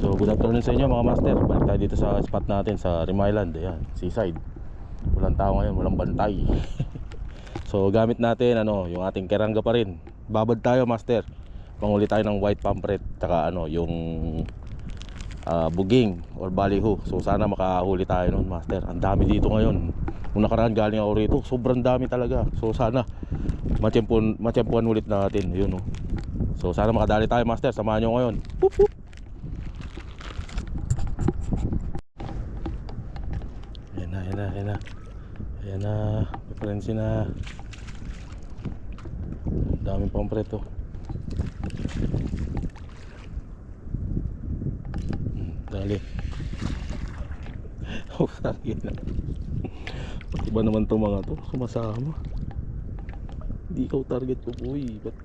So good afternoon sa inyo mga master. Balik tayo dito sa spot natin sa Rim Island. Ayan, seaside. Walang tao ngayon, walang bantay. So gamit natin yung ating kerangga pa rin. Babad tayo master. Panguli tayo ng white pampret. Tsaka yung buging or baliho. So sana makahuli tayo nun master. Ang dami dito ngayon. Nung nakaraan galing ako rito, sobrang dami talaga. So sana matiyempuan ulit natin. Yun oh. So sana makadali tayo master. Samahan nyo ngayon. Boop, boop. Ayan na, preference na. Daming pampret to. Dali. Oh, sorry na. Iba naman to mga to, sumasama. Hindi ikaw target ko, boy. Ba't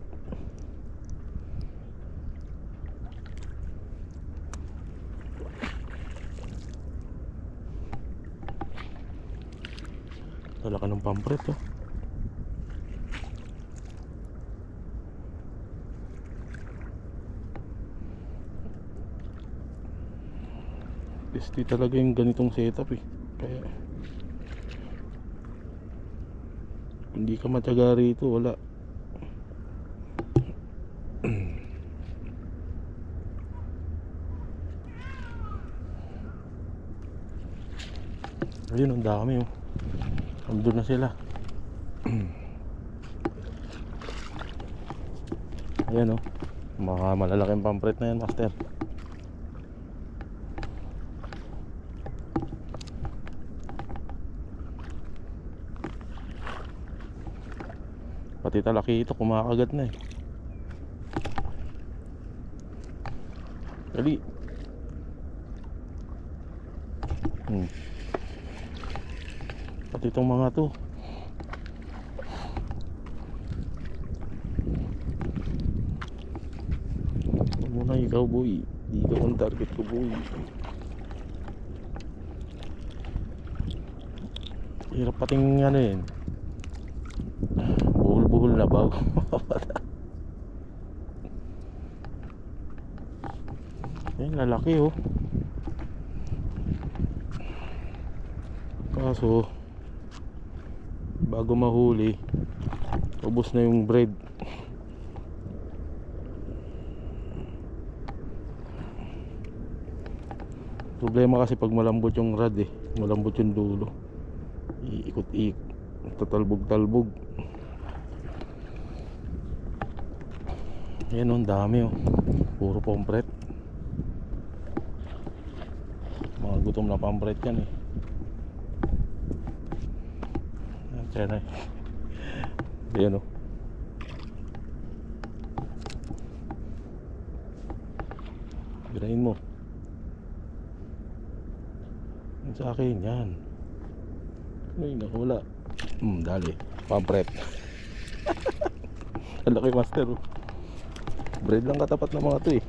wala ka ng pampret oh. Pesti talaga yung ganitong setup eh. Kaya kung hindi ka matyaga rito, wala. Ayun, ang dami oh. Andun na sila. Ayan oh. Mga malalaking pampret na yan master. Pati talaki ito kumakagat na eh. Dali. Pati itong mga to. Huwag mo na ikaw boy. Di ikaw ang target ko boy. Hirap pating yun. Buhol-buhol na bago. Ayan, lalaki oh. Kaso bago mahuli, ubos na yung bread. Problema kasi pag malambot yung rod eh, malambot yung dulo, iikot-ikot, tatalbog-talbog. Ayan oh, ang dami oh. Puro pampret. Mga gutom na pampret yan eh. Ayan ay. Ayan o. Girahin mo. Yan sa akin yan. Ay nakawala. Dali. Pampret. Ang laki master oh. Bread lang katapat ng mga to eh.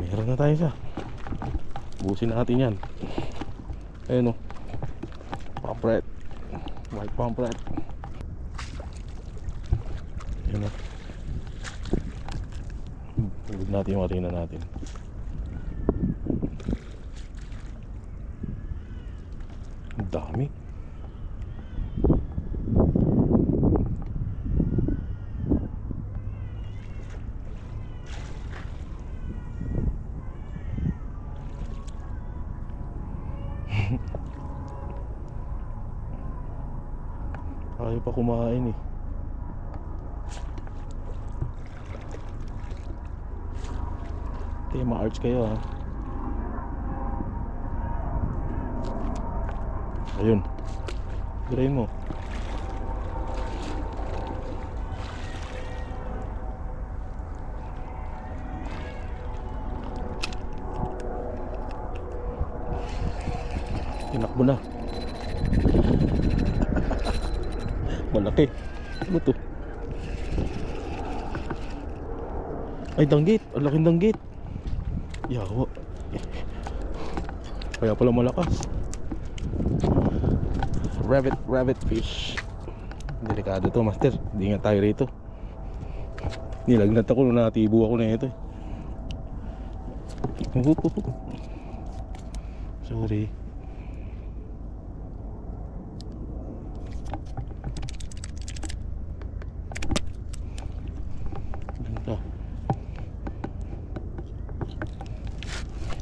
Meron na tayo siya. Busin natin yan. Ayan o. Pampret. White pampret. Yan o. Huwag natin yung atina natin. Ang dami. Ayaw pa kumain eh. Kaya ma-arch kayo ha. Ayun. Girahin mo. Tinakbo na. Malaki. Ano to? Ay, danggit. Ang laking danggit. Yawa. Kaya pala malakas. Rabbit fish. Delikado to master. Hindi nga tayo rito. Nilagnat ako nung natibo ako na ito eh. Sorry. Ganda.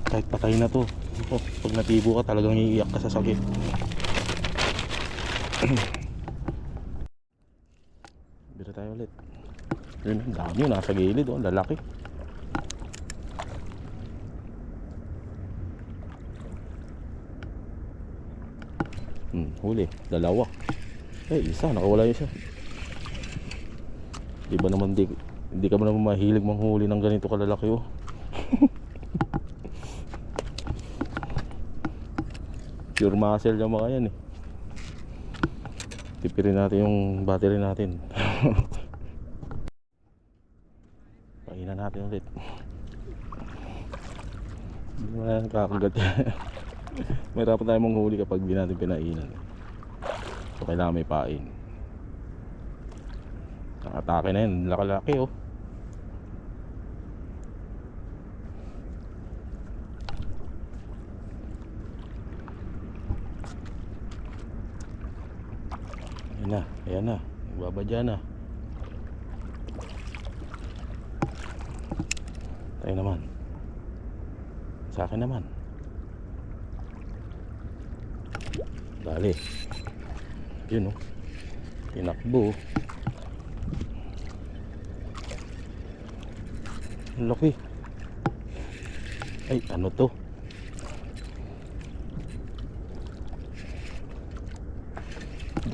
Kahit patay na to, pag natibo ka talagang iiyak ka sa sakit. Bira tayo ulit. Yun, ang dami yun, nasa gilid, oh, lalaki. Huli, dalawa. Isa, nakawala yung isa. Di ba naman hindi ka ba naman mahilig manghuli ng ganito kalalaki, oh. Pure muscle yung mga yan, eh. Tipirin natin yung battery natin. Painan natin ulit. Hindi naman kakagat yan. Mahirapan tayo manghuli kapag di natin pinainan. So kailangan may pain. Ang atake na yun, laki-laki, oh. Ayan na, nagbabadya na. Tayo naman. Sa akin naman. Dali. Yun, oh. Tinakbo. Ang laki. Ay, ano to?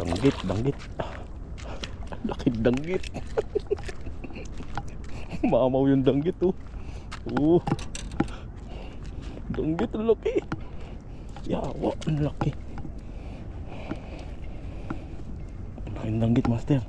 Danggit. Ang laki danggit. Mamaw yung danggit, oh. Danggit, ang laki. Yawa, ang laki. Ang laki ng danggit, master.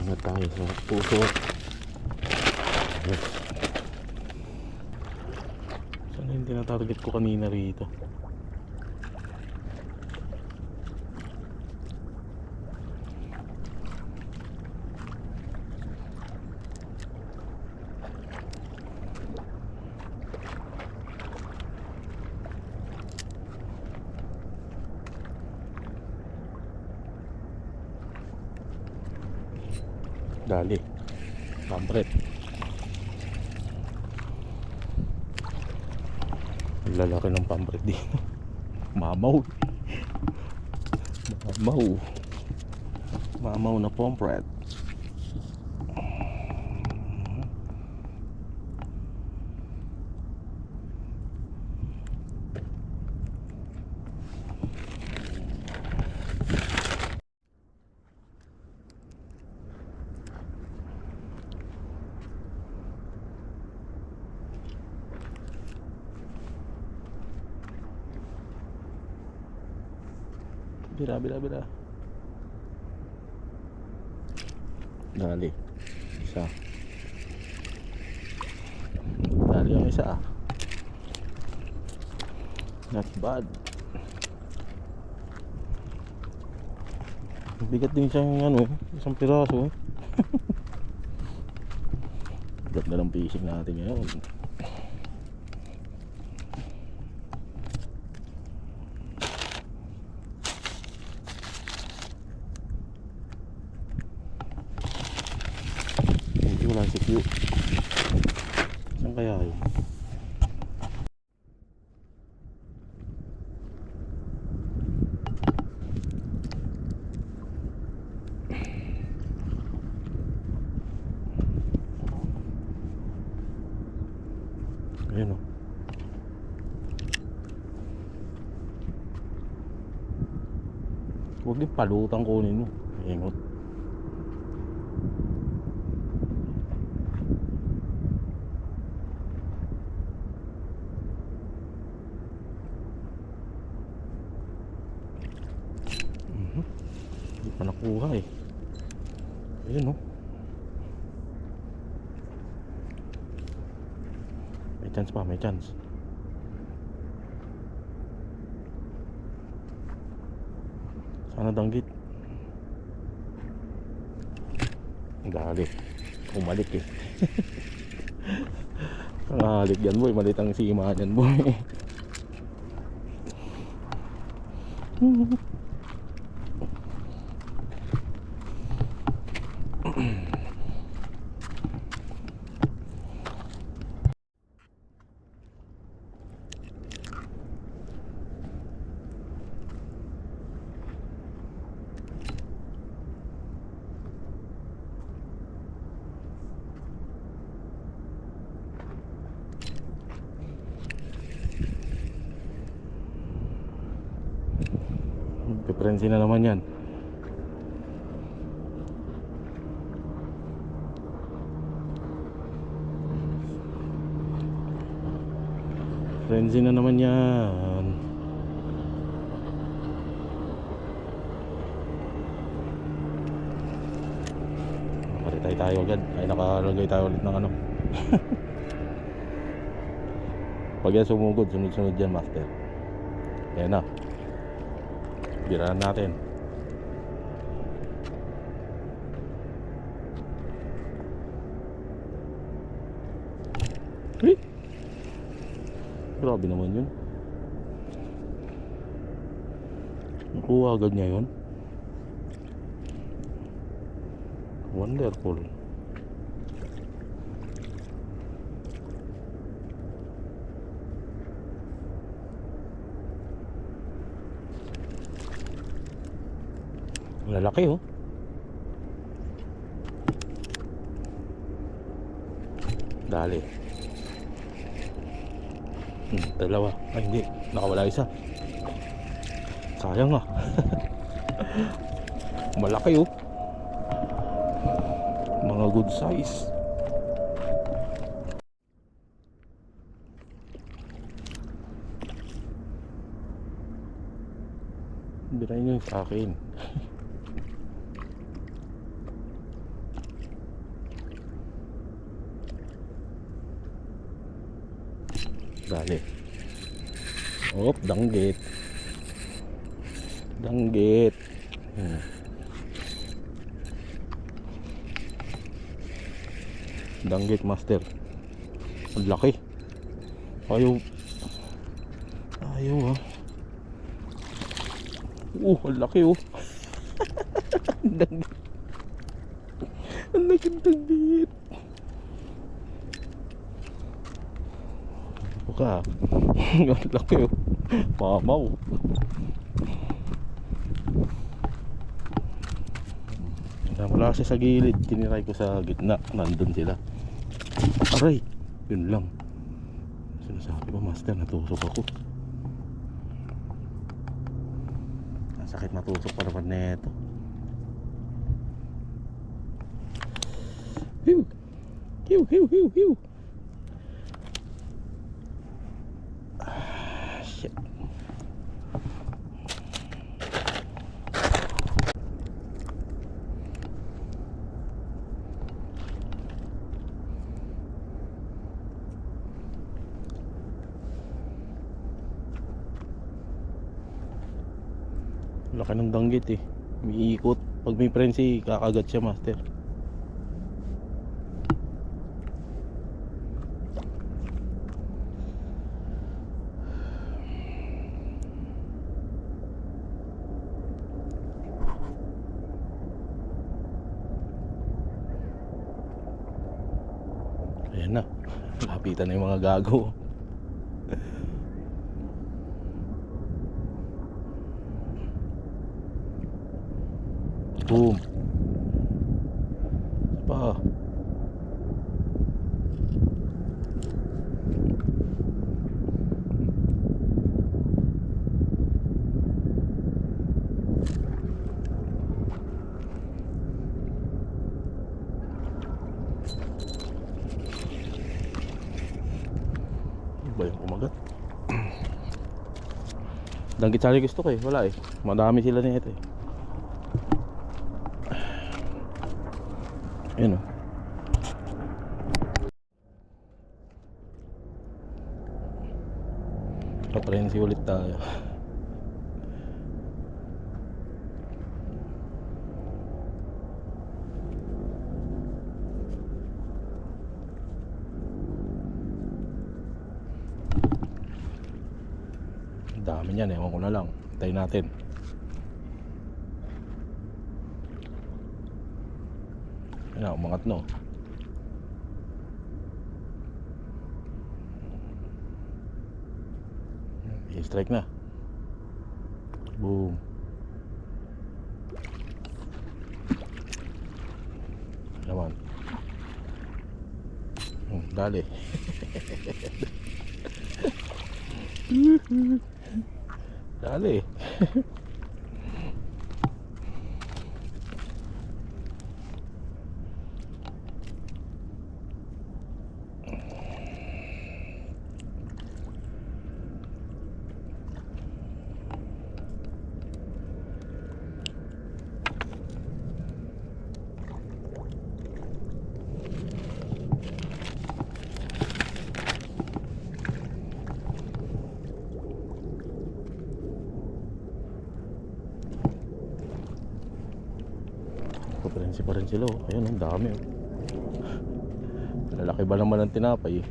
Ingat tayo sa puso. Yes. Saan yung tinatarget ko kanina rito? Dali, pampret. Lalaki ng pampret dito. Mamaw. Mamaw na pampret. Bira. Dali. Isa. Dali yung isa, ah. Not bad. Bigat din siyang isang piraso, eh. Ganda ng fishing natin ngayon. Wala si Q. Saan kaya yun? Ayan, oh. Huwag din palutang kunin mo. Ingot. Hindi pa nakuha, eh. Ayun, no? May chance pa, may chance. Sana danggit. Dali. Umalik eh. Ang halik yan boy, malit ang sima yan boy. Peprensi na naman yan. Frenzy na naman yan. Nakaritay tayo agad. Ay nakalagay tayo ulit ng ano. Pag yan sumugod, sunod-sunod yan master. Ayan na. Birahan natin. Eh? Grabe naman yun. Nakuha agad niya yun. Wonderful. Lalaki oh. Dali. Dalawa. Ay hindi, nakawala isa. Sayang ah. Malaki oh. Mga good size. Birahin nyo sa akin. Dali. Op, danggit. Danggit. Danggit master. Ang laki. Ayaw. Ayaw ah. Ang laki oh. Danggit. Ang laki danggit. Ka. Ang laki oh. Mamaw. Wala kasi sa gilid. Tiniray ko sa gitna. Nandun sila. Aray. Yun lang. Sinasabi ko master, natusok ako. Ang sakit natusok pa naman neto. Hiu. Hiu, hiu, hiu, hiu. Shit. Laki ng danggit eh. Umiikot. Pag may frenzy, kakagat siya master. Ayan na. Lapitan na yung mga gago. Boom. Pa. Ba yung kumagat? Danggit sali gusto ko eh. Wala eh. Madami sila nito eh. Yun o. Paprensi ulit tayo. Dami niyan, ewan ko na lang. Hintayin natin. Ayan, umangat no. I-strike na. Boom. Naman. Dali. Dali. Paparensi pa rin sila oh. Ayun, ang dami oh. Lalaki ba naman ang tinapay eh.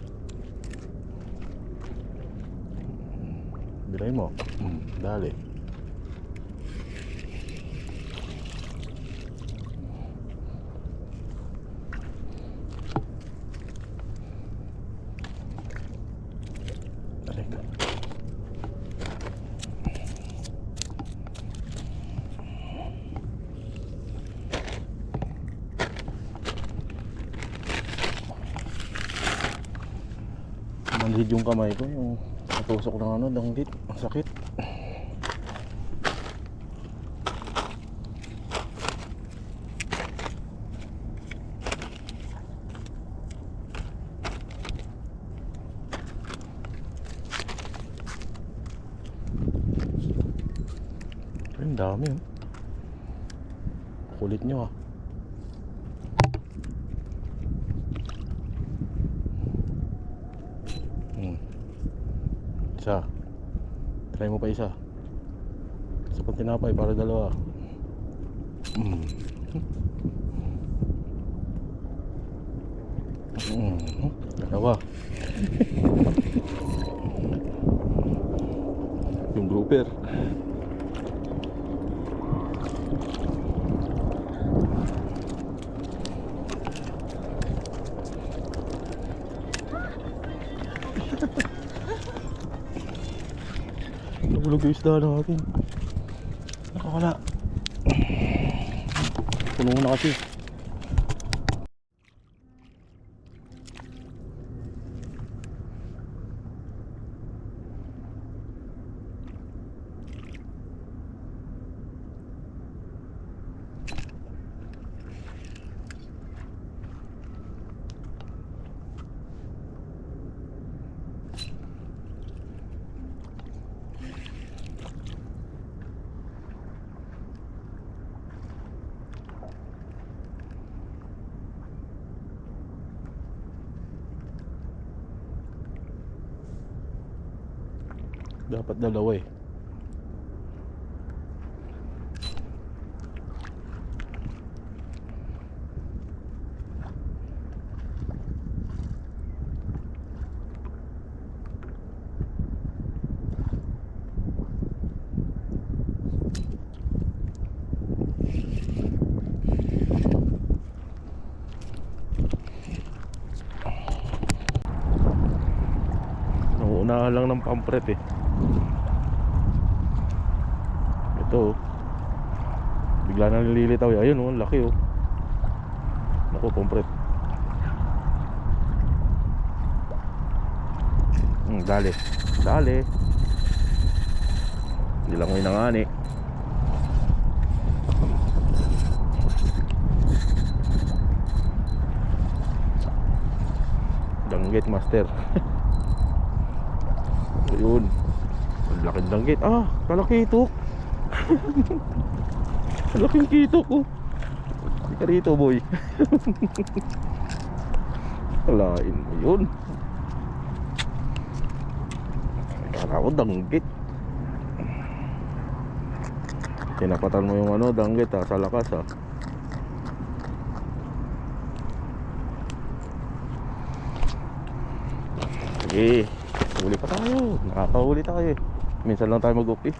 Bilay mo. Dali. Dali ka. Manhid yung kamay ko, yung natusok ng ano, langgit, ang sakit. Ang dami oh. Kulit nyo ah. Isa. Try mo pa isa. Isa pang tinapay para dalawa. Dalawa. Yung grouper. Nabulog yung isda natin. Nakawala. Puno na kasi. Dapat dalawa eh. Nauunahan lang ng pampret eh. Ito oh. Bigla na nililitaw eh. Ayun oh, laki oh. Naku, pampret. Dali. Dali. Hindi lang may nangani. Danggit master. Ayun. Ang laking danggit. Kalakitok. Ang laking kitok oh. Hindi ka rito, boy. Kalain mo yun. Kala ko danggit. Sinapatan mo yung ano, danggit ha, sa lakas ha. Sige, huli pa tayo. Nakakahuli tayo eh. Minsan lang tayo mag-upi.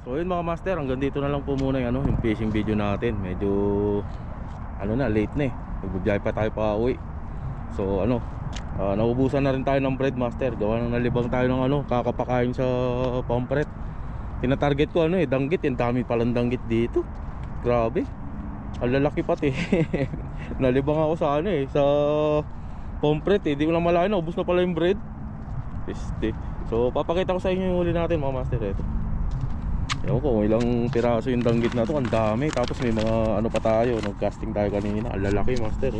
So yun mga master, hanggang dito na lang po muna yung, yung fishing video natin. Medyo ano na, late na eh. Magbibiyahe pa tayo pa uwi. So ano, naubusan na rin tayo ng bread, master. Gawa nang nalibang tayo ng ano, kakapakain sa pampret. Tinatarget ko ano danggit. Yung dami palang danggit dito. Grabe, ang lalaki pati. Nalibang ako sa ano sa pampret di ko na malayo, naubos na pala yung bread. Piste. So papakita ko sa inyo yung huli natin, mga master. Ito, ewan ko kung ilang piraso yung danggit na to. Ang dami. Tapos may mga ano pa tayo, nag-casting tayo kanina. Ang lalaki, master.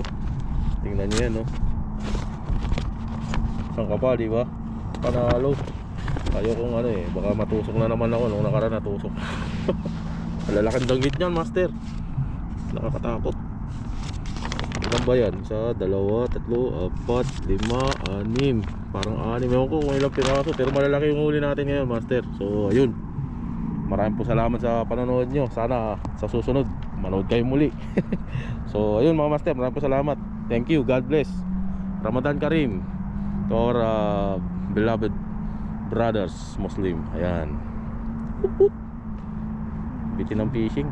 Tingnan nyo yan. Saan ka pa, diba? Panalo. Ayaw kong ano baka matusok na naman ako. Nung nakaraan natusok. Ang lalaking danggit nyan, master. Nakakatakot. Ilan ba yan? 1, 2, 3, 4, 5, 6. Parang 6. Ewan ko kung ilang piraso. Pero malalaki yung huli natin ngayon, master. So ayun, maraming po salamat sa panonood nyo. Sana sa susunod manood kayo muli. So ayun, mga master, maraming po salamat. Thank you, God bless. Ramadan Karim to our beloved brothers Muslim. Ayan, bitin ng fishing.